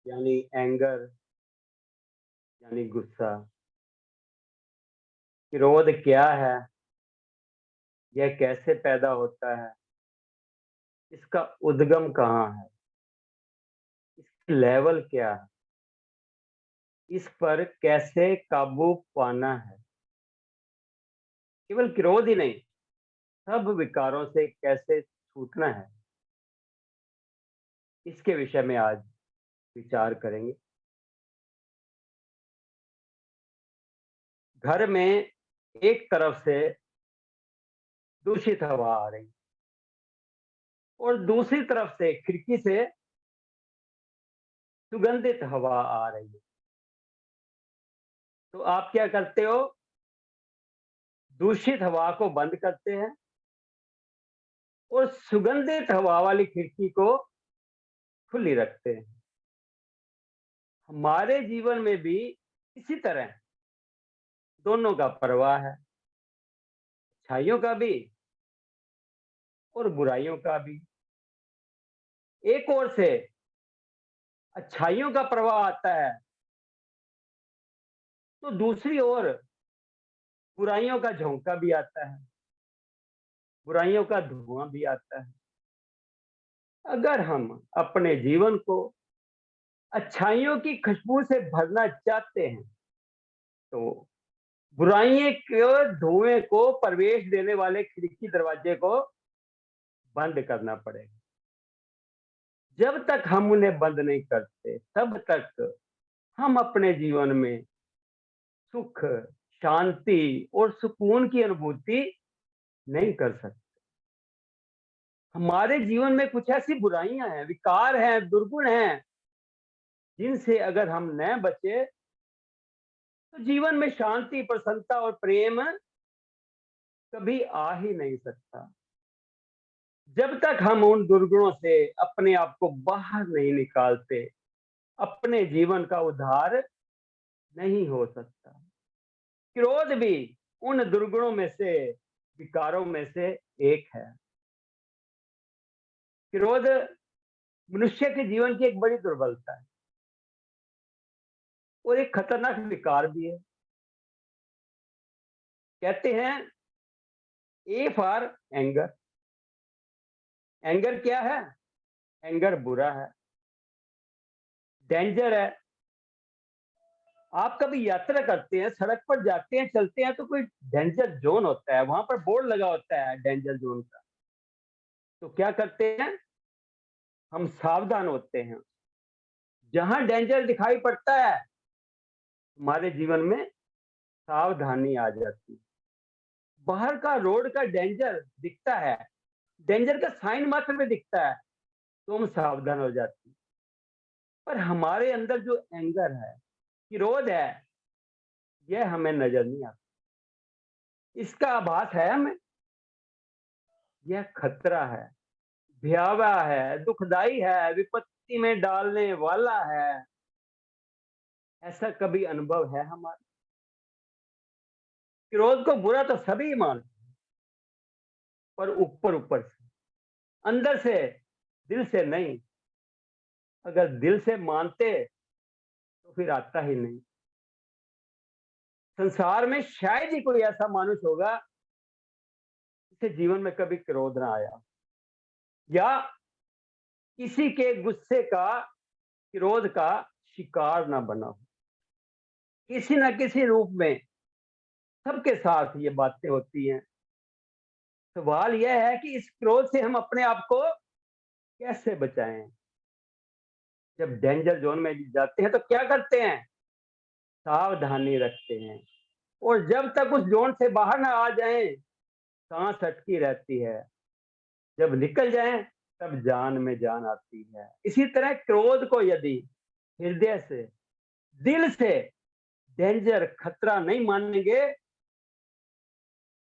यानी एंगर, यानी गुस्सा। क्रोध क्या है? यह कैसे पैदा होता है? इसका उद्गम कहाँ है? इसकी लेवल क्या है? इस पर कैसे काबू पाना है? केवल क्रोध ही नहीं, सब विकारों से कैसे छूटना है, इसके विषय में आज विचार करेंगे। घर में एक तरफ से दूषित हवा आ रही और दूसरी तरफ से खिड़की से सुगंधित हवा आ रही है। तो आप क्या करते हो? दूषित हवा को बंद करते हैं और सुगंधित हवा वाली खिड़की को खुली रखते हैं। हमारे जीवन में भी इसी तरह दोनों का प्रवाह है, अच्छाइयों का भी और बुराइयों का भी। एक ओर से अच्छाइयों का प्रवाह आता है तो दूसरी ओर बुराइयों का झोंका भी आता है, बुराइयों का धुआं भी आता है। अगर हम अपने जीवन को अच्छाइयों की खुशबू से भरना चाहते हैं तो बुराइयों के धुएं को प्रवेश देने वाले खिड़की दरवाजे को बंद करना पड़ेगा। जब तक हम उन्हें बंद नहीं करते तब तक हम अपने जीवन में सुख, शांति और सुकून की अनुभूति नहीं कर सकते। हमारे जीवन में कुछ ऐसी बुराइयां हैं, विकार हैं, दुर्गुण हैं, जिनसे अगर हम न बचे तो जीवन में शांति, प्रसन्नता और प्रेम कभी आ ही नहीं सकता। जब तक हम उन दुर्गुणों से अपने आप को बाहर नहीं निकालते, अपने जीवन का उद्धार नहीं हो सकता। क्रोध भी उन दुर्गुणों में से, विकारों में से एक है। क्रोध मनुष्य के जीवन की एक बड़ी दुर्बलता है और एक खतरनाक विकार भी है। कहते हैं ए फॉर एंगर। एंगर क्या है? एंगर बुरा है, डेंजर है। आप कभी यात्रा करते हैं, सड़क पर जाते हैं, चलते हैं तो कोई डेंजर जोन होता है, वहां पर बोर्ड लगा होता है डेंजर जोन का। तो क्या करते हैं? हम सावधान होते हैं। जहां डेंजर दिखाई पड़ता है हमारे जीवन में सावधानी आ जाती है। बाहर का रोड का डेंजर दिखता है, डेंजर का साइन मात्र में दिखता है तो हम सावधान हो जाते हैं। पर हमारे अंदर जो एंगर है, क्रोध है, यह हमें नजर नहीं आता। इसका आभास है हमें, यह खतरा है, भयावह है, दुखदाई है, विपत्ति में डालने वाला है। ऐसा कभी अनुभव है हमारा? क्रोध को बुरा तो सभी मानते, पर ऊपर ऊपर से, अंदर से, दिल से नहीं। अगर दिल से मानते तो फिर आता ही नहीं। संसार में शायद ही कोई ऐसा मनुष्य होगा जिसे जीवन में कभी क्रोध ना आया, या किसी के गुस्से का, क्रोध का शिकार ना बना हो। किसी न किसी रूप में सबके साथ ये बातें होती हैं। सवाल यह है कि इस क्रोध से हम अपने आप को कैसे बचाएं? जब डेंजर जोन में जाते हैं तो क्या करते हैं? सावधानी रखते हैं। और जब तक उस जोन से बाहर ना आ जाएं, सांस अटकी रहती है। जब निकल जाएं तब जान में जान आती है। इसी तरह क्रोध को यदि हृदय से, दिल से डेंजर, खतरा नहीं मानेंगे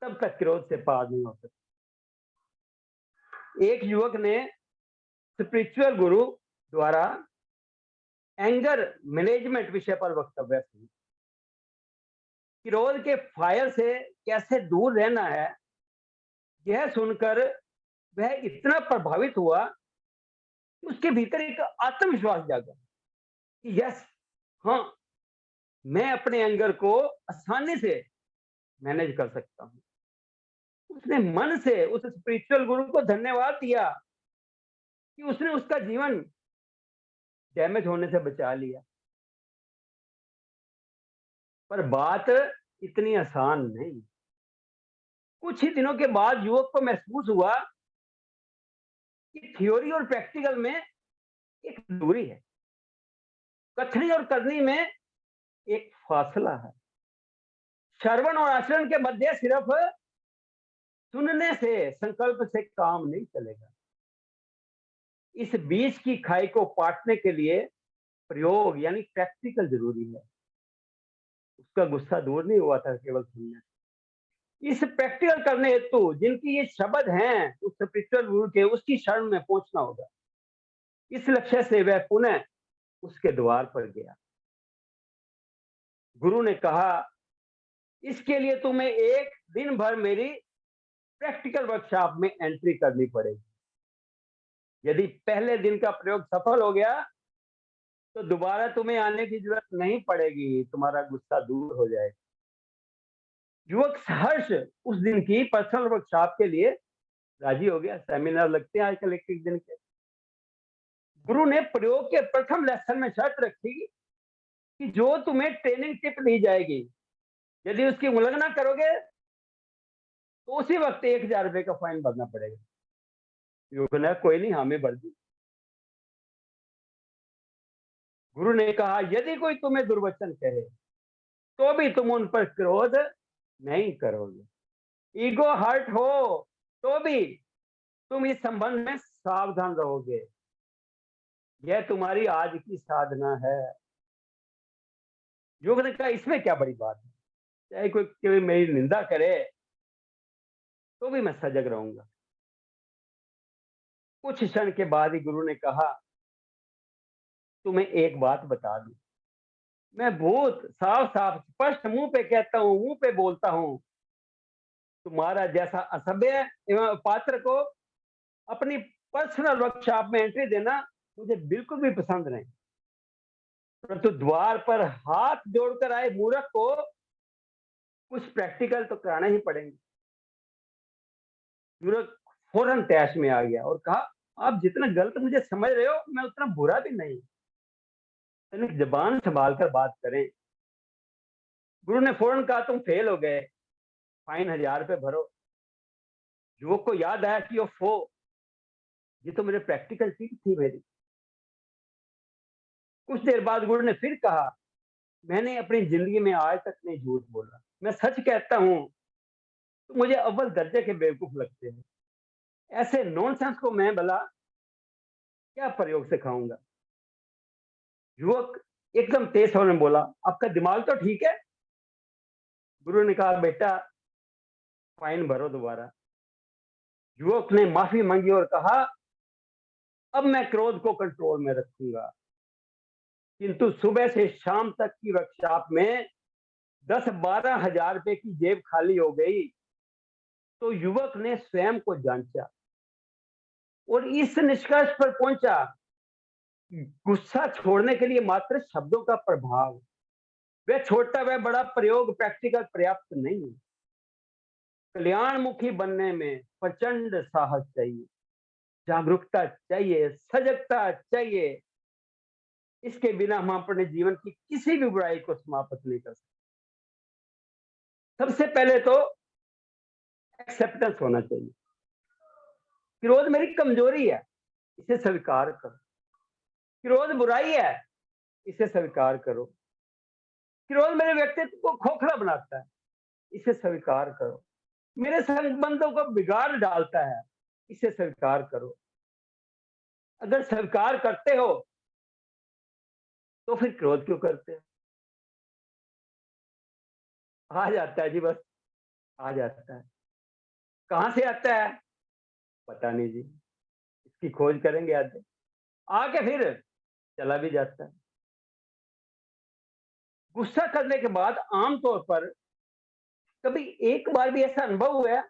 तब तक क्रोध से पार नहीं हो सकता। एक युवक ने स्पिरिचुअल गुरु द्वारा एंगर मैनेजमेंट विषय पर वक्तव्य सुना। क्रोध के फायर से कैसे दूर रहना है, यह सुनकर वह इतना प्रभावित हुआ कि उसके भीतर एक आत्मविश्वास जागा। कि यस, हाँ, मैं अपने एंगर को आसानी से मैनेज कर सकता हूँ। उसने मन से उस स्पिरिचुअल गुरु को धन्यवाद दिया कि उसने उसका जीवन डैमेज होने से बचा लिया। पर बात इतनी आसान नहीं। कुछ ही दिनों के बाद युवक को महसूस हुआ कि थ्योरी और प्रैक्टिकल में एक दूरी है, कथनी और करनी में एक फासला है। श्रवण और आचरण के मध्य सिर्फ सुनने से, संकल्प से काम नहीं चलेगा। इस बीच की खाई को पाटने के लिए प्रयोग यानी प्रैक्टिकल जरूरी है। उसका गुस्सा दूर नहीं हुआ था केवल सुनने से। इस प्रैक्टिकल करने हेतु जिनकी ये शब्द हैं उस स्पिरिचुअल गुरु के, उसकी शरण में पहुंचना होगा। इस लक्ष्य से वह पुनः उसके द्वार पर गया। गुरु ने कहा, इसके लिए तुम्हें एक दिन भर मेरी प्रैक्टिकल वर्कशॉप में एंट्री करनी पड़ेगी। यदि पहले दिन का प्रयोग सफल हो गया तो दोबारा तुम्हें आने की जरूरत नहीं पड़ेगी, तुम्हारा गुस्सा दूर हो जाएगा। युवक सहर्ष उस दिन की पर्सनल वर्कशॉप के लिए राजी हो गया। सेमिनार लगते हैं आजकल एक एक दिन के। गुरु ने प्रयोग के प्रथम लेसन में शर्त रखी कि जो तुम्हें ट्रेनिंग टिप दी जाएगी, यदि उसकी उल्लंघना करोगे तो उसी वक्त 1,000 रुपए का फाइन भरना पड़ेगा। युवक ने कोई नहीं, हामी भर दी। गुरु ने कहा, यदि कोई तुम्हें दुर्वचन कहे तो भी तुम उन पर क्रोध नहीं करोगे। ईगो हर्ट हो तो भी तुम इस संबंध में सावधान रहोगे। यह तुम्हारी आज की साधना है। युवक ने कहा, इसमें क्या बड़ी बात है, चाहे कोई मेरी निंदा करे तो भी मैं सजग रहूंगा। कुछ क्षण के बाद ही गुरु ने कहा, तुम्हें एक बात बता दूं, मैं बहुत साफ साफ स्पष्ट मुंह पे कहता हूँ, मुंह पे बोलता हूँ, तुम्हारा जैसा असभ्य एवं पात्र को अपनी पर्सनल वर्कशॉप में एंट्री देना मुझे बिल्कुल भी पसंद नहीं। परंतु द्वार पर हाथ जोड़कर आए मूर्ख को कुछ प्रैक्टिकल तो कराना ही पड़ेंगे। मूर्ख फौरन तैश में आ गया और कहा, आप जितना गलत मुझे समझ रहे हो मैं उतना बुरा भी नहीं। तनिक जबान संभाल कर बात करें। गुरु ने फौरन कहा, तुम फेल हो गए, फाइन 1,000 रुपए भरो। युवक को याद आया कि ओफो, ये तो मेरे प्रैक्टिकल टीम थी मेरी। कुछ देर बाद गुरु ने फिर कहा, मैंने अपनी जिंदगी में आज तक नहीं झूठ बोला, मैं सच कहता हूँ। तो मुझे अव्वल दर्जे के बेवकूफ लगते हैं। ऐसे नॉनसेंस को मैं भला क्या प्रयोग से खाऊंगा। युवक एकदम तेज स्वर में बोला, आपका दिमाग तो ठीक है। गुरु ने कहा, बेटा फाइन भरो दोबारा। युवक ने माफी मांगी और कहा, अब मैं क्रोध को कंट्रोल में रखूंगा। किंतु सुबह से शाम तक की वर्कशॉप में 10-12 हजार रुपए की जेब खाली हो गई। तो युवक ने स्वयं को जांचा और इस निष्कर्ष पर पहुंचा, गुस्सा छोड़ने के लिए मात्र शब्दों का प्रभाव, वह छोटा वह बड़ा प्रयोग प्रैक्टिकल पर्याप्त नहीं है। कल्याणमुखी बनने में प्रचंड साहस चाहिए, जागरूकता चाहिए, सजगता चाहिए। इसके बिना हम अपने जीवन की किसी भी बुराई को समाप्त नहीं कर सकते। सबसे पहले तो एक्सेप्टेंस होना चाहिए। क्रोध मेरी कमजोरी है, इसे स्वीकार करो। क्रोध बुराई है, इसे स्वीकार करो। क्रोध मेरे व्यक्तित्व को खोखला बनाता है, इसे स्वीकार करो। मेरे संबंधों को बिगाड़ डालता है, इसे स्वीकार करो। अगर स्वीकार करते हो तो फिर क्रोध क्यों करते हो। आ जाता है जी, बस आ जाता है। कहां से आता है पता नहीं जी, इसकी खोज करेंगे आज। आके फिर चला भी जाता है। गुस्सा करने के बाद आमतौर पर कभी एक बार भी ऐसा अनुभव हुआ है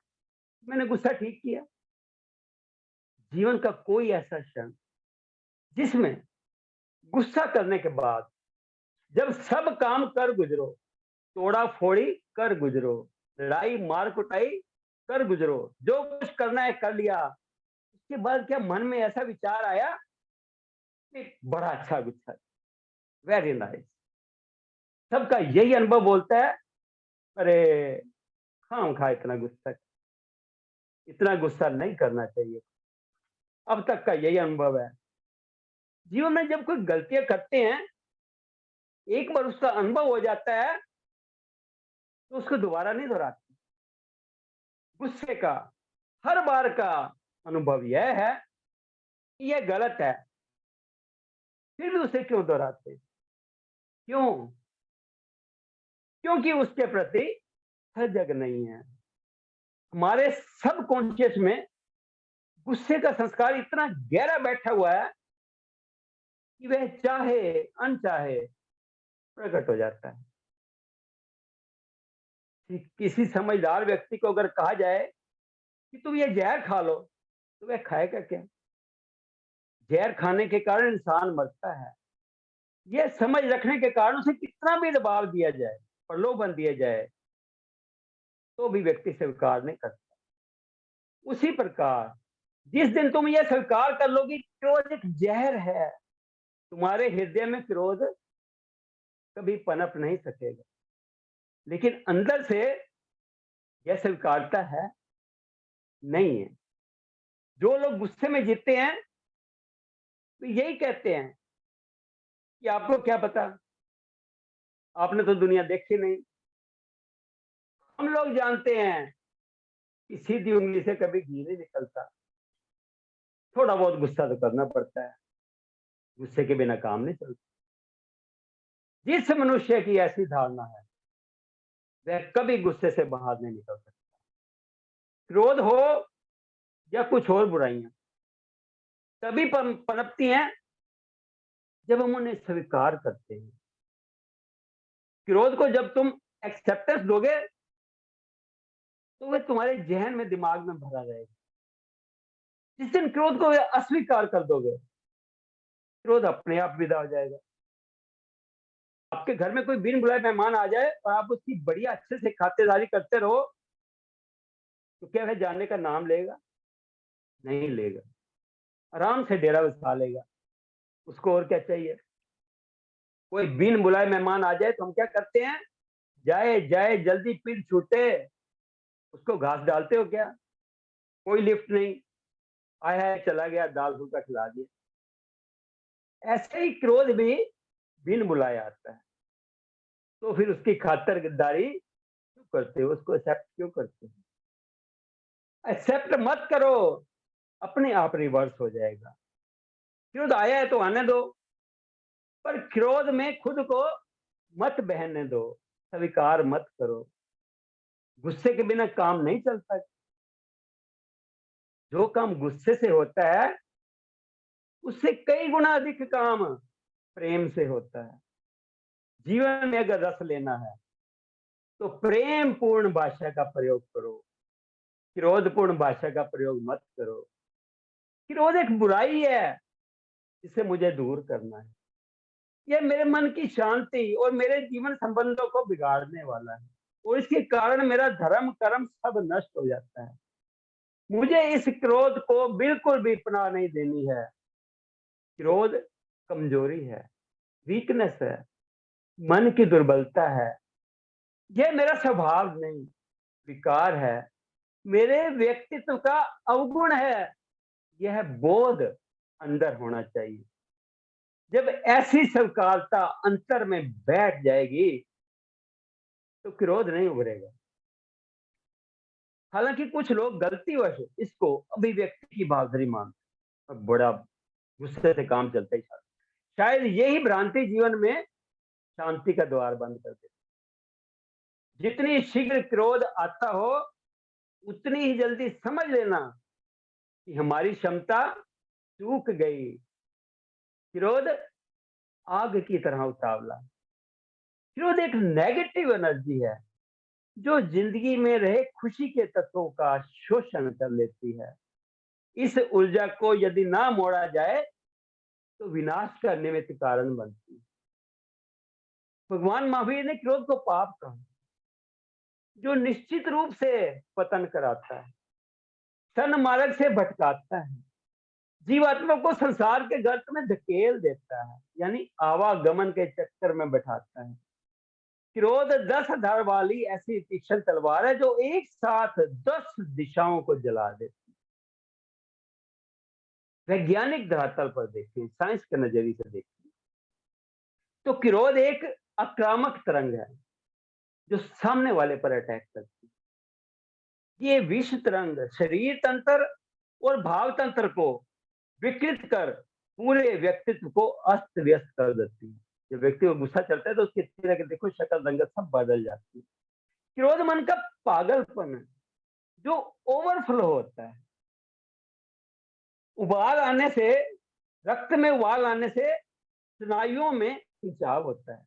मैंने गुस्सा ठीक किया। जीवन का कोई ऐसा क्षण जिसमें गुस्सा करने के बाद जब सब काम कर गुजरो, तोड़ा फोड़ी कर गुजरो, लड़ाई मार कुटाई कर गुजरो, जो कुछ करना है कर लिया, उसके बाद क्या मन में ऐसा विचार आया कि बड़ा अच्छा गुस्सा, वेरी नाइस। सबका यही अनुभव बोलता है, अरे खाम खा इतना गुस्सा नहीं करना चाहिए। अब तक का यही अनुभव है। जीवन में जब कोई गलतियां करते हैं, एक बार उसका अनुभव हो जाता है तो उसको दोबारा नहीं दोहराते। गुस्से का हर बार का अनुभव यह है कि यह गलत है, फिर भी उसे क्यों दोहराते? क्यों? क्योंकि उसके प्रति सजग नहीं है। हमारे सब कॉन्शियस में गुस्से का संस्कार इतना गहरा बैठा हुआ है कि वह चाहे अनचाहे प्रकट हो जाता है। किसी समझदार व्यक्ति को अगर कहा जाए कि तुम ये जहर खा लो, तो वह खाएगा क्या? जहर खाने के कारण इंसान मरता है। यह समझ रखने के कारण उसे कितना भी दबाव दिया जाए, प्रलोभन दिया जाए, तो भी व्यक्ति स्वीकार नहीं करता। उसी प्रकार जिस दिन तुम यह स्वीकार कर लोगी क्रोध एक जहर है, तुम्हारे हृदय में क्रोध कभी पनप नहीं सकेगा। लेकिन अंदर से यह स्वीकारता है नहीं है। जो लोग गुस्से में जीते हैं तो यही कहते हैं कि आपको क्या पता, आपने तो दुनिया देखी नहीं। हम लोग जानते हैं कि सीधी उंगली से कभी घी नहीं निकलता, थोड़ा बहुत गुस्सा तो करना पड़ता है, गुस्से के बिना काम नहीं चलता। जिस मनुष्य की ऐसी धारणा है वह कभी गुस्से से बाहर नहीं निकल सकता। क्रोध हो या कुछ और बुराइयां तभी पनपती हैं जब हम उन्हें स्वीकार करते हैं। क्रोध को जब तुम एक्सेप्टेंस दोगे तो वह तुम्हारे जहन में, दिमाग में भरा रहेगा। जिस दिन क्रोध को अस्वीकार कर दोगे, क्रोध अपने आप विदा हो जाएगा। आपके घर में कोई बिन बुलाए मेहमान आ जाए और आप उसकी बढ़िया अच्छे से खातिरदारी करते रहो, तो क्या वह जाने का नाम लेगा? नहीं लेगा। आराम से डेरा बसा लेगा। उसको और क्या चाहिए? कोई बिन बुलाए मेहमान आ जाए तो हम क्या करते हैं? जाए जाए जल्दी पीठ छूटे, उसको घास डालते हो क्या? कोई लिफ्ट नहीं, आया है चला गया, दाल फुल्का खिला दिया। ऐसे ही क्रोध भी बिन बुलाए आता है। तो फिर उसकी खातिरदारी क्यों करते हो? उसको एक्सेप्ट क्यों करते हो? एक्सेप्ट मत करो, अपने आप रिवर्स हो जाएगा। क्रोध आया है तो आने दो, पर क्रोध में खुद को मत बहने दो, स्वीकार मत करो। गुस्से के बिना काम नहीं चलता। जो काम गुस्से से होता है उससे कई गुना अधिक काम प्रेम से होता है। जीवन में अगर रस लेना है तो प्रेम पूर्ण भाषा का प्रयोग करो, क्रोधपूर्ण भाषा का प्रयोग मत करो। क्रोध एक बुराई है जिसे मुझे दूर करना है। यह मेरे मन की शांति और मेरे जीवन संबंधों को बिगाड़ने वाला है, और इसके कारण मेरा धर्म कर्म सब नष्ट हो जाता है। मुझे इस क्रोध को बिल्कुल भी पनाह नहीं देनी है। क्रोध कमजोरी है, वीकनेस है, मन की दुर्बलता है। यह मेरा स्वभाव नहीं, विकार है, मेरे व्यक्तित्व का अवगुण है। यह बोध अंदर होना चाहिए। जब ऐसी स्वीकारता अंतर में बैठ जाएगी तो क्रोध नहीं उभरेगा। हालांकि कुछ लोग गलतीवश इसको अभिव्यक्ति की बहादुरी मानते और बड़ा गुस्से से काम चलता ही जाता। शायद यही भ्रांति जीवन में शांति का द्वार बंद कर देती। जितनी शीघ्र क्रोध आता हो उतनी ही जल्दी समझ लेना कि हमारी क्षमता चूक गई। क्रोध आग की तरह उतावला। क्रोध एक नेगेटिव एनर्जी है जो जिंदगी में रहे खुशी के तत्वों का शोषण कर लेती है। इस ऊर्जा को यदि ना मोड़ा जाए तो विनाश का निमित्त कारण बनती है। भगवान महावीर ने क्रोध को पाप कहा, जो निश्चित रूप से पतन कराता है, सन्मार्ग से भटकाता है, जीवात्मा को संसार के गर्त में धकेल देता है, यानी आवागमन के चक्कर में बैठाता है। क्रोध 10 धार वाली ऐसी तीक्ष्ण तलवार है जो एक साथ 10 दिशाओं को जला देती है। वैज्ञानिक धरातल पर देखें, साइंस के नजरिए से देखें, तो क्रोध एक आक्रामक तरंग है जो सामने वाले पर अटैक करती है। ये विष तरंग शरीर तंत्र और भाव तंत्र को विकृत कर पूरे व्यक्तित्व को अस्त व्यस्त कर देती है। जब व्यक्ति को गुस्सा चलता है तो उसकी चेहरे के देखो शक्ल रंगत सब बदल जाती है। क्रोध मन का पागलपन है जो ओवरफ्लो होता है। उबाल आने से, रक्त में उबाल आने से स्नायुओं में खिंचाव होता है,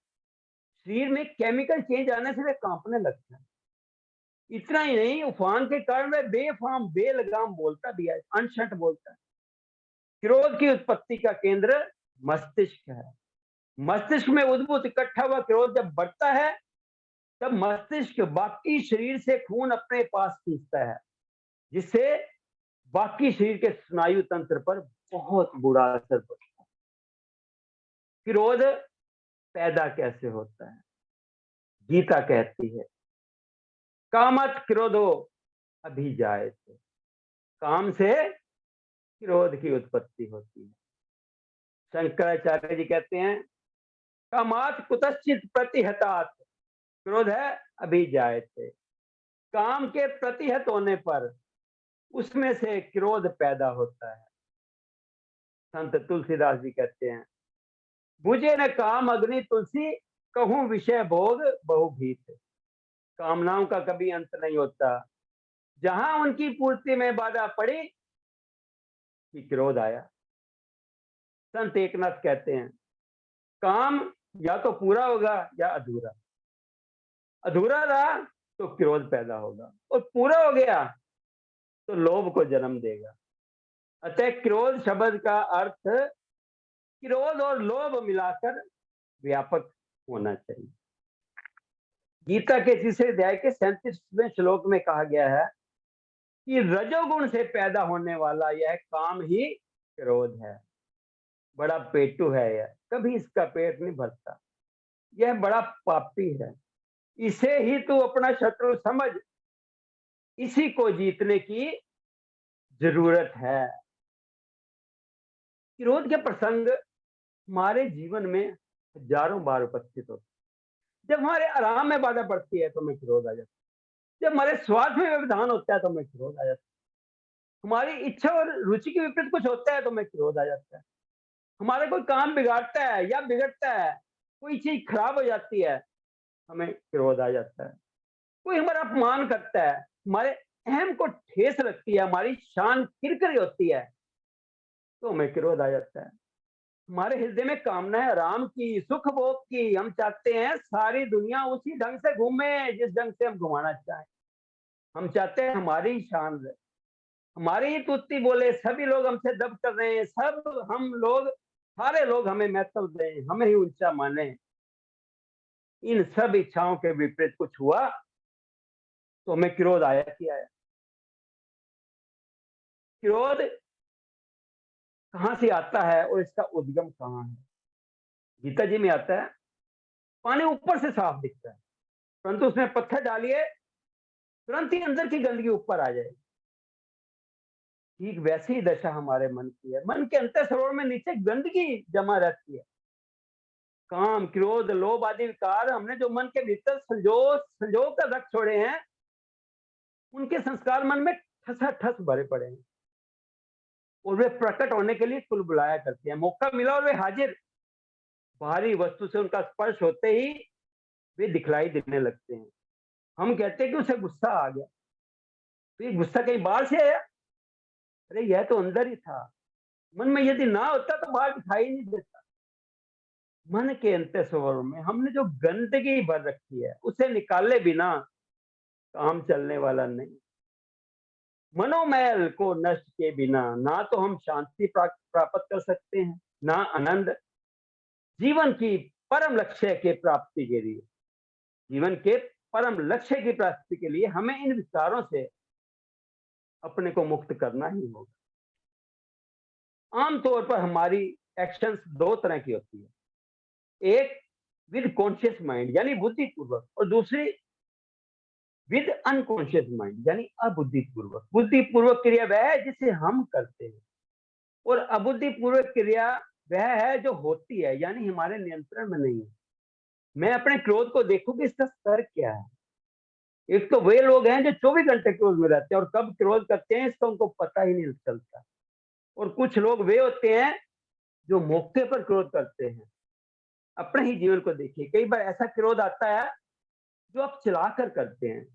शरीर में केमिकल चेंज आने से वे कांपने लगता है। इतना ही नहीं, उफान के कारण वह बेफाम बेलगाम बोलता भी है, अनशंट बोलता है। क्रोध की उत्पत्ति का केंद्र मस्तिष्क है। मस्तिष्क में उद्भूत इकट्ठा हुआ क्रोध जब बढ़ता है तब मस्तिष्क बाकी शरीर से खून अपने पास खींचता है, जिससे बाकी शरीर के स्नायु तंत्र पर बहुत बुरा असर पड़ता है। क्रोध पैदा कैसे होता है? गीता कहती है, कामत क्रोधो अभिजायते, काम से क्रोध की उत्पत्ति होती है। शंकराचार्य जी कहते हैं, कामात कुतश्चित प्रतिहतात, क्रोध है अभिजायते, काम के प्रतिहत होने पर उसमें से क्रोध पैदा होता है। संत तुलसीदास जी कहते हैं, बुझे न काम अग्नि तुलसी, कहूं विषय भोग बहुभीत। कामनाओं का कभी अंत नहीं होता, जहां उनकी पूर्ति में बाधा पड़ी कि क्रोध आया। संत एकनाथ कहते हैं, काम या तो पूरा होगा या अधूरा, अधूरा रहा तो क्रोध पैदा होगा, और पूरा हो गया तो लोभ को जन्म देगा। अतः क्रोध शब्द का अर्थ क्रोध और लोभ मिलाकर व्यापक होना चाहिए। गीता के तीसरे अध्याय के 37वें श्लोक में कहा गया है कि रजोगुण से पैदा होने वाला यह काम ही क्रोध है। बड़ा पेटू है यह, कभी इसका पेट नहीं भरता, यह बड़ा पापी है, इसे ही तू अपना शत्रु समझ, इसी को जीतने की जरूरत है। क्रोध के प्रसंग हमारे जीवन में हजारों बार उपस्थित होते हैं। जब हमारे आराम में बाधा पड़ती है तो हमें क्रोध आ जाता है, जब हमारे स्वार्थ में व्यवधान होता है तो हमें क्रोध आ जाता है, हमारी इच्छा और रुचि के विपरीत कुछ होता है तो हमें क्रोध आ जाता है, हमारे कोई काम बिगाड़ता है या बिगड़ता है, कोई चीज खराब हो जाती है, हमें क्रोध आ जाता है, कोई हमारा अपमान करता है, हमारे अहम को ठेस लगती है, हमारी शान किरकिरी होती है तो हमें क्रोध आ जाता है। हमारे हृदय में कामना है आराम की, सुख भोग की, हम चाहते हैं सारी दुनिया उसी ढंग से घूमे जिस ढंग से हम घुमाना चाहें, हम चाहते हैं हमारी शान रहे, हमारी ही तुत्ती बोले, सभी लोग हमसे दब कर रहे हैं, सब हम लोग, सारे लोग हमें महत्व दें, हमें ही ऊंचा माने। इन सब इच्छाओं के विपरीत कुछ हुआ तो हमें क्रोध आया कि आया। क्रोध कहां से आता है और इसका उद्गम कहां है? गीता जी में आता है, पानी ऊपर से साफ दिखता है, परंतु उसमें पत्थर डालिए तुरंत ही अंदर की गंदगी ऊपर आ जाएगी। ठीक वैसी ही दशा हमारे मन की है। मन के अंतर सरोवर में नीचे गंदगी जमा रहती है। काम, क्रोध, लोभ आदि विकार हमने जो मन के भीतर संजो कर रख छोड़े हैं, उनके संस्कार मन में ठस भरे पड़े हैं और वे प्रकट होने के लिए कुलबुलाया करते हैं। मौका मिला और वे हाजिर। बाहरी वस्तु से उनका स्पर्श होते ही वे दिखलाई देने लगते हैं। हम कहते हैं कि उसे गुस्सा आ गया, तो ये गुस्सा कहीं बाहर से आया? अरे यह तो अंदर ही था। मन में यदि ना होता तो बाहर दिखाई नहीं देता। मन के अंतर सरोवर में हमने जो गंदगी भर रखी है, उसे निकाले बिना काम चलने वाला नहीं। मनोमैल को नष्ट किए बिना ना तो हम शांति प्राप्त कर सकते हैं, ना आनंद। जीवन की परम लक्ष्य के प्राप्ति के लिए, जीवन के परम लक्ष्य की प्राप्ति के लिए हमें इन विचारों से अपने को मुक्त करना ही होगा। आमतौर पर हमारी एक्शंस दो तरह की होती है, एक विद कॉन्शियस माइंड यानी बुद्धिपूर्वक, और दूसरी विद अनकॉन्शियस माइंड यानी अबुद्धिपूर्वक। बुद्धिपूर्वक क्रिया वह है जिसे हम करते हैं, और अबुद्धिपूर्वक क्रिया वह है जो होती है यानी हमारे नियंत्रण में नहीं है। मैं अपने क्रोध को देखूं कि इसका स्तर क्या है। एक तो वे लोग हैं जो 24 घंटे क्रोध में रहते हैं और कब क्रोध करते हैं इसका उनको पता ही नहीं चलता, और कुछ लोग वे होते हैं जो मौके पर क्रोध करते हैं। अपने ही जीवन को देखिए, कई बार ऐसा क्रोध आता है जो आप चला कर करते हैं।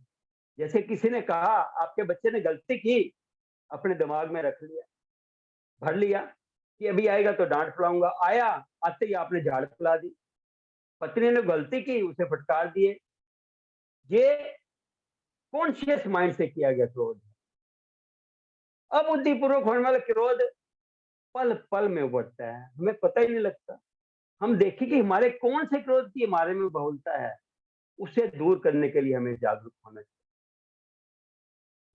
जैसे किसी ने कहा, आपके बच्चे ने गलती की, अपने दिमाग में रख लिया, भर लिया कि अभी आएगा तो डांट पड़ाऊंगा, आया, आते ही आपने झाड़ फैला दी। पत्नी ने गलती की, उसे फटकार दिए। ये कॉन्शियस माइंड से किया गया क्रोध। अबुद्धिपूर्वक होने वाला क्रोध पल पल में उभरता है, हमें पता ही नहीं लगता। हम देखें कि हमारे कौन से क्रोध की हमारे में बहुलता है, उसे दूर करने के लिए हमें जागरूक होना चाहिए।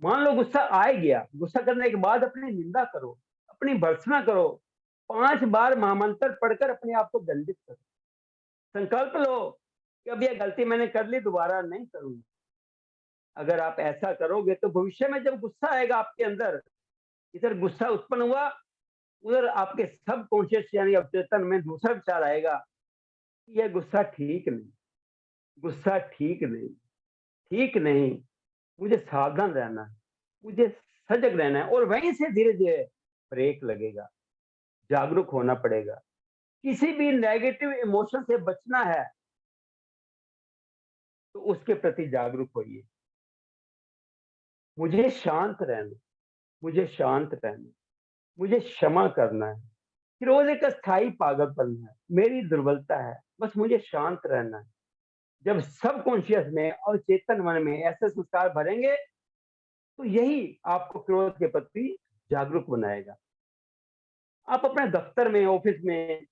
मान लो गुस्सा आ ही गया, गुस्सा करने के बाद अपनी निंदा करो, अपनी भर्त्सना करो, 5 बार महामंत्र पढ़कर अपने आप को दंडित करो। संकल्प लो कि अब यह गलती मैंने कर ली, दोबारा नहीं करूंगी। अगर आप ऐसा करोगे तो भविष्य में जब गुस्सा आएगा आपके अंदर, इधर गुस्सा उत्पन्न हुआ, उधर आपके सब कॉन्शियस यानी अवचेतन में दूसरा विचार आएगा कि यह गुस्सा ठीक नहीं, गुस्सा ठीक नहीं, ठीक नहीं, मुझे सावधान रहना है, मुझे सजग रहना है। और वहीं से धीरे धीरे ब्रेक लगेगा, जागरूक होना पड़ेगा। किसी भी नेगेटिव इमोशन से बचना है तो उसके प्रति जागरूक होइए। मुझे शांत रहना, मुझे शांत रहना, मुझे क्षमा करना है। क्रोध एक अस्थायी पागलपन है, मेरी दुर्बलता है, बस मुझे शांत रहना है। जब सब कॉन्शियस में और चेतन मन में ऐसे संस्कार भरेंगे तो यही आपको क्रोध के प्रति जागरूक बनाएगा। आप अपने दफ्तर में, ऑफिस में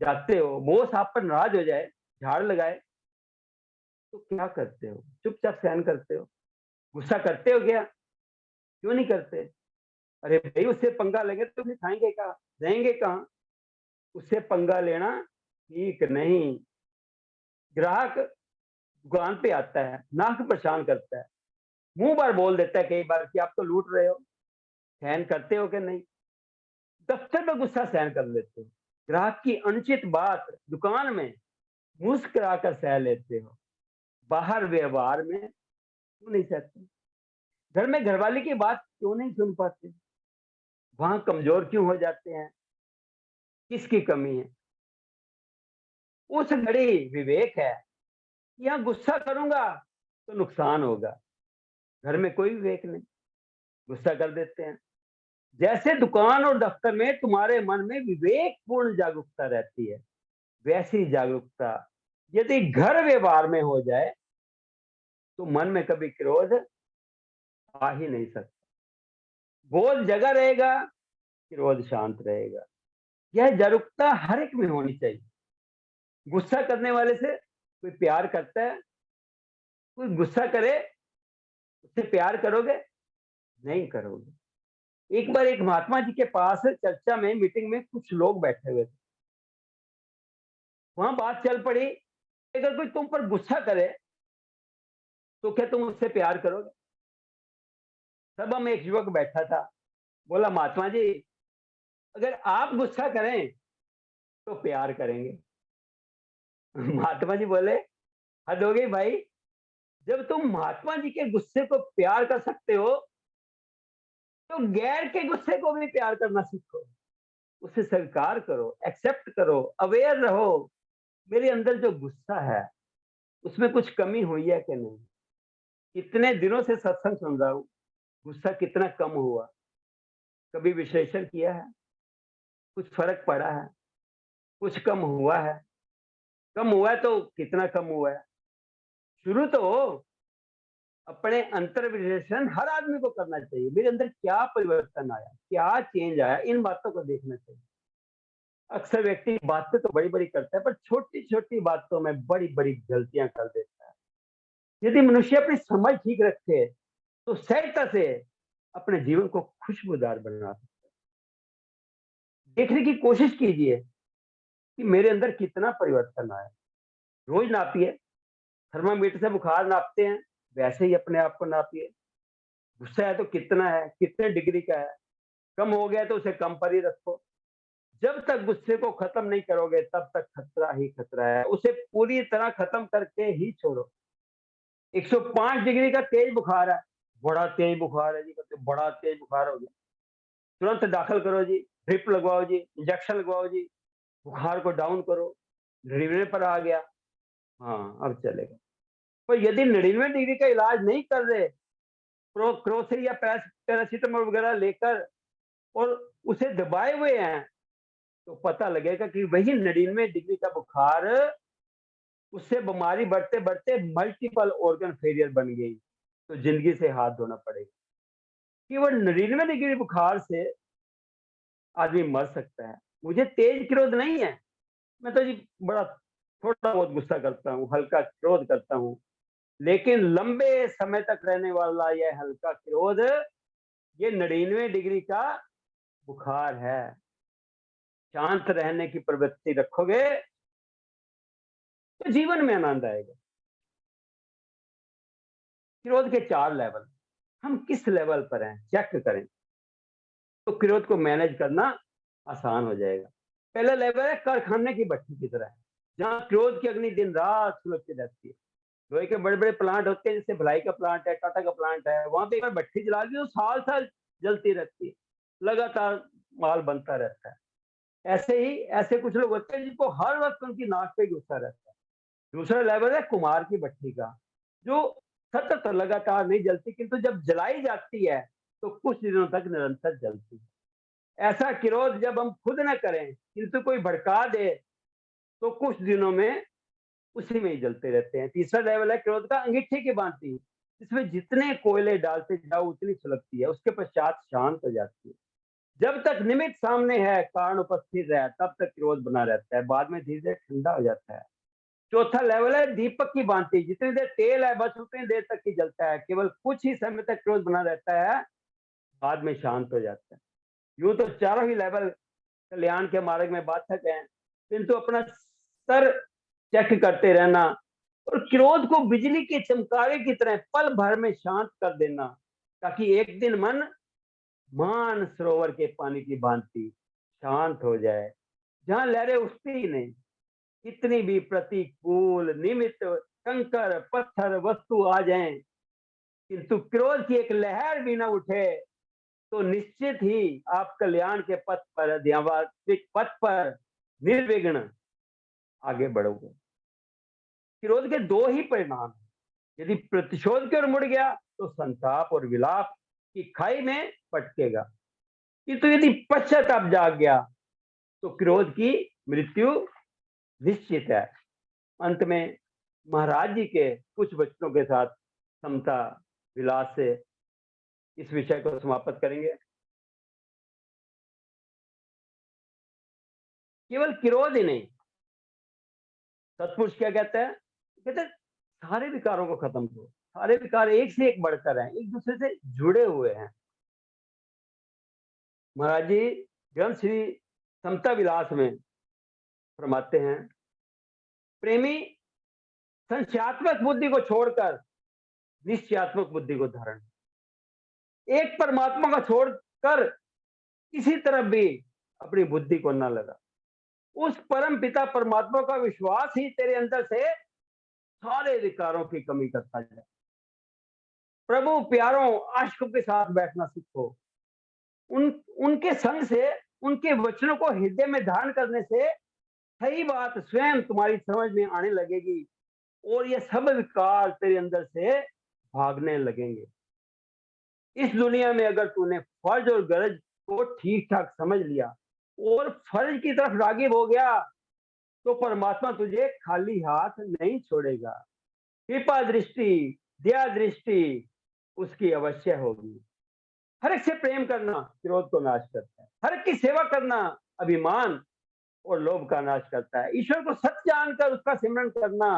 जाते हो, बॉस आप पर नाराज हो जाए, झाड़ लगाए, तो क्या करते हो? चुपचाप सहन करते हो? गुस्सा करते हो क्या? क्यों नहीं करते? अरे भाई, उससे पंगा लेंगे तो फिर खाएंगे कहाँ, रहेंगे कहाँ? उससे पंगा लेना ठीक नहीं। ग्राहक दुकान पे आता है, नाक परेशान करता है, मुंह पर बोल देता है कई बार कि आप तो लूट रहे हो। सहन करते हो कि नहीं? दफ्तर में गुस्सा सहन कर लेते हो, ग्राहक की अनुचित बात दुकान में मुस्कुराकर सह लेते हो, बाहर व्यवहार में क्यों नहीं सहते? घर में घरवाली की बात क्यों नहीं सुन पाते? वहां कमजोर क्यों हो जाते हैं? किसकी कमी है? उस घड़ी विवेक है, यहाँ गुस्सा करूंगा तो नुकसान होगा। घर में कोई विवेक नहीं, गुस्सा कर देते हैं। जैसे दुकान और दफ्तर में तुम्हारे मन में विवेकपूर्ण जागरूकता रहती है, वैसी जागरूकता यदि घर व्यवहार में हो जाए तो मन में कभी क्रोध आ ही नहीं सकता। बोध जगा रहेगा, क्रोध शांत रहेगा। यह जागरूकता हर एक में होनी चाहिए। गुस्सा करने वाले से कोई प्यार करता है? कोई गुस्सा करे, उससे प्यार करोगे? नहीं करोगे। एक बार एक महात्मा जी के पास चर्चा में, मीटिंग में कुछ लोग बैठे हुए थे। वहां बात चल पड़ी, अगर कोई तुम पर गुस्सा करे तो क्या तुम उससे प्यार करोगे? सभा में एक युवक बैठा था, बोला, महात्मा जी, अगर आप गुस्सा करें तो प्यार करेंगे। महात्मा जी बोले, हद हो गई भाई, जब तुम महात्मा जी के गुस्से को प्यार कर सकते हो तो गैर के गुस्से को भी प्यार करना सीखो, उसे स्वीकार करो, एक्सेप्ट करो, अवेयर रहो। मेरे अंदर जो गुस्सा है उसमें कुछ कमी हुई है कि नहीं? इतने दिनों से सत्संग सुन रहा हूं, गुस्सा कितना कम हुआ? कभी विश्लेषण किया है? कुछ फर्क पड़ा है? कुछ कम हुआ है? कम हुआ है तो कितना कम हुआ है? शुरू तो हो। अपने अंतर विश्लेषण हर आदमी को करना चाहिए, मेरे अंदर क्या परिवर्तन आया, क्या चेंज आया, इन बातों को देखना चाहिए। अक्सर व्यक्ति बातें तो बड़ी बड़ी करता है पर छोटी छोटी बातों में बड़ी बड़ी गलतियां कर देता है। यदि मनुष्य अपनी समझ ठीक रखे तो सहजता से अपने जीवन को खुशबूदार बना सकता है। देखने की कोशिश कीजिए कि मेरे अंदर कितना परिवर्तन आया। रोज नापिए, थर्मामीटर से बुखार नापते हैं वैसे ही अपने आप को नापिए। गुस्सा है तो कितना है, कितने डिग्री का है, कम हो गया तो उसे कम पर ही रखो। जब तक गुस्से को खत्म नहीं करोगे तब तक खतरा ही खतरा है, उसे पूरी तरह खत्म करके ही छोड़ो। 105 डिग्री का तेज बुखार है, बड़ा तेज बुखार है जी, कहते बड़ा तेज बुखार हो गया, तुरंत दाखिल करो जी, ड्रिप लगवाओ जी, इंजेक्शन लगवाओ जी, बुखार को डाउन करो। 99 पर आ गया, हाँ अब चलेगा। पर यदि 99 डिग्री का इलाज नहीं कर रहे, क्रोसिन या पैरासीटामोल वगैरह लेकर और उसे दबाए हुए हैं, तो पता लगेगा कि वही 99 डिग्री का बुखार, उससे बीमारी बढ़ते बढ़ते मल्टीपल ऑर्गन फेलियर बन गई, तो जिंदगी से हाथ धोना पड़ेगा। केवल 99 डिग्री बुखार से आदमी मर सकता है। मुझे तेज क्रोध नहीं है, मैं तो जी बड़ा थोड़ा बहुत गुस्सा करता हूँ, हल्का क्रोध करता हूँ, लेकिन लंबे समय तक रहने वाला यह हल्का क्रोध, ये 99 डिग्री का बुखार है। शांत रहने की प्रवृत्ति रखोगे तो जीवन में आनंद आएगा। क्रोध के 4 लेवल, हम किस लेवल पर हैं चेक करें तो क्रोध को मैनेज करना आसान हो जाएगा। पहला लेवल है कारखाने की भट्टी की तरह, जहां क्रोध की अग्नि दिन रात सुलगती रहती है। लोहे के बड़े बड़े प्लांट होते हैं, जैसे भिलाई का प्लांट है, टाटा का प्लांट है, वहां पे एक बार भट्टी जला दी तो साल साल जलती रहती है, लगातार माल बनता रहता है। ऐसे ही ऐसे कुछ लोग होते हैं जिनको हर वक्त उनकी नाक पे गुस्सा रहता है। दूसरा लेवल है कुमार की भट्टी का, जो सतत लगातार नहीं जलती, किंतु जब जलाई जाती है तो कुछ दिनों तक निरंतर जलती है। ऐसा क्रोध जब हम खुद न करें किंतु कोई भड़का दे तो कुछ दिनों में उसी में ही जलते रहते हैं। तीसरा लेवल है क्रोध का अंगीठी की भांति, इसमें जितने कोयले डालते जाओ उतनी सुलगती है, उसके पश्चात शांत हो जाती है। जब तक निमित्त सामने है, कारण उपस्थित है, तब तक क्रोध बना रहता है, बाद में धीरे धीरे ठंडा हो जाता है। चौथा लेवल है दीपक की भांति, जितनी देर तेल है बस उतनी देर तक ही जलता है, केवल कुछ ही समय तक क्रोध बना रहता है, बाद में शांत हो जाता है। यूं तो चारों ही लेवल कल्याण के मार्ग में बाधक हैं, किंतु अपना स्तर चेक करते रहना और क्रोध को बिजली के चमकारे की तरह पल भर में शांत कर देना, ताकि एक दिन मन मान सरोवर के पानी की भांति शांत हो जाए, जहां लहरें उठती ही नहीं। कितनी भी प्रतिकूल निमित्त कंकर पत्थर वस्तु आ जाएं, किंतु क्रोध की एक लहर भी ना उठे तो निश्चित ही आप कल्याण के पथ पर, अध्यात्मिक पथ पर निर्विघ्न आगे बढ़ोगे। क्रोध के 2 ही परिणाम हैं, यदि प्रतिशोध की ओर मुड़ गया तो संताप और विलाप की खाई में पटकेगा, किंतु यदि पश्चाताप जाग गया तो क्रोध की मृत्यु निश्चित है। अंत में महाराज जी के कुछ वचनों के साथ समता विलास से इस विषय को समाप्त करेंगे। केवल क्रोध ही नहीं, सतपुरुष क्या कहते हैं, कहते हैं सारे विकारों को खत्म करो। सारे विकार एक से एक बढ़कर हैं, एक दूसरे से जुड़े हुए हैं। महाराज जी ग्रंथ श्री समता विलास में फरमाते हैं, प्रेमी संशयात्मक बुद्धि को छोड़कर निश्चयात्मक बुद्धि को धारण, एक परमात्मा का छोड़कर किसी तरफ भी अपनी बुद्धि को न लगा। उस परम पिता परमात्मा का विश्वास ही तेरे अंदर से सारे विकारों की कमी करता जाए। प्रभु प्यारों, आशिकों के साथ बैठना सीखो। उनके संग से, उनके वचनों को हृदय में धारण करने से सही बात स्वयं तुम्हारी समझ में आने लगेगी और ये सब विकार तेरे अंदर से भागने लगेंगे। इस दुनिया में अगर तूने फर्ज और गरज को ठीक ठाक समझ लिया और फर्ज की तरफ रागिब हो गया तो परमात्मा तुझे खाली हाथ नहीं छोड़ेगा। कृपा दृष्टि, दया दृष्टि उसकी अवश्य होगी। हर एक से प्रेम करना क्रोध को नाश करता है, हर एक की सेवा करना अभिमान और लोभ का नाश करता है। ईश्वर को सत्य जानकर उसका सिमरन करना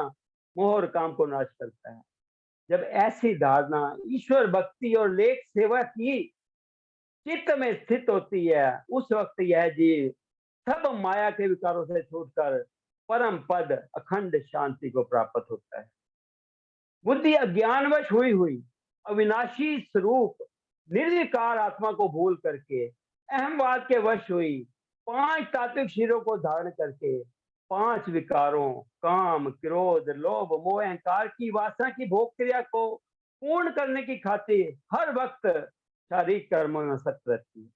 मोह और काम को नाश करता है। जब ऐसी धारणा ईश्वर भक्ति और लेख सेवा की चित्त में स्थित होती है, उस वक्त यह जीव सब माया के विकारों से छूटकर परम पद अखंड शांति को प्राप्त होता है। बुद्धि अज्ञानवश हुई हुई अविनाशी स्वरूप निर्विकार आत्मा को भूल करके अहमवाद के वश हुई पांच तात्विक शरीरों को धारण करके पांच विकारों काम, क्रोध, लोभ, मोह, अहंकार की वासना की भोग क्रिया को पूर्ण करने की खातिर हर वक्त शारीरिक कर्मों में सक्त रहती है।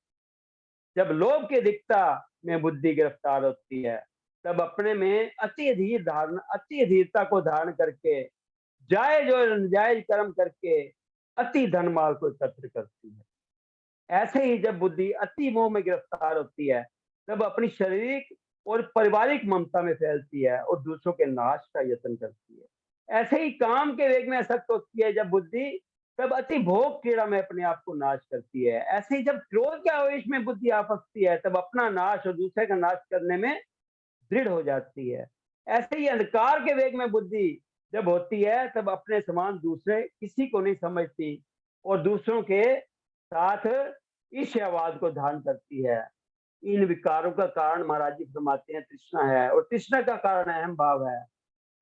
जब लोभ की अधिकता में बुद्धि गिरफ्तार होती है, तब अपने में अति अधीरता को धारण करके जायज और नाजायज कर्म करके अति धन माल को एकत्र करती है। ऐसे ही जब बुद्धि अति मोह में गिरफ्तार होती है, तब अपनी शारीरिक और पारिवारिक ममता में फैलती है और दूसरों के नाश का यत्न करती है। ऐसे ही काम के वेग में आसक्त होती है जब बुद्धि, तब अति भोग क्रीड़ा में अपने आप को नाश करती है। ऐसे ही जब क्रोध के आवेश में बुद्धि आ फंसती है, तब अपना नाश और दूसरे का नाश करने में दृढ़ हो जाती है। ऐसे ही अंधकार के वेग में बुद्धि जब होती है, तब अपने समान दूसरे किसी को नहीं समझती और दूसरों के साथ ईर्ष्यावाद को धारण करती है। इन विकारों का कारण महाराज जी फरमाते हैं तृष्णा है, और तृष्णा का कारण अहम भाव है।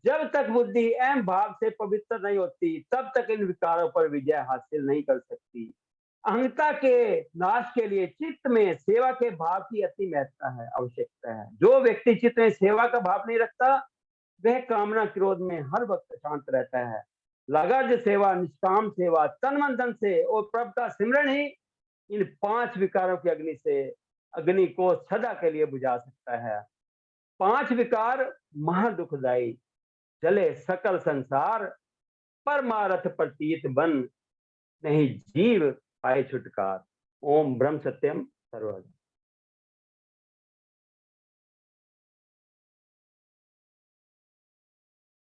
जब तक बुद्धि अहम भाव से पवित्र नहीं होती, तब तक इन विकारों पर विजय हासिल नहीं कर सकती। अहंता के नाश के लिए चित्त में सेवा के भाव की अति महत्ता है, आवश्यकता है। जो व्यक्ति चित्त में सेवा का भाव नहीं रखता, वह कामना क्रोध में हर वक्त शांत रहता है। लगज सेवा, निष्काम सेवा, तन मन धन से और प्रभु का सिमरन ही इन पांच विकारों की अग्नि को सदा के लिए बुझा सकता है। पांच विकार महादुखदायी, जले सकल संसार, परमारथ प्रतीत बन, नहीं जीव पाए छुटकार। ओम ब्रह्म सत्यम सर्वज्ञ।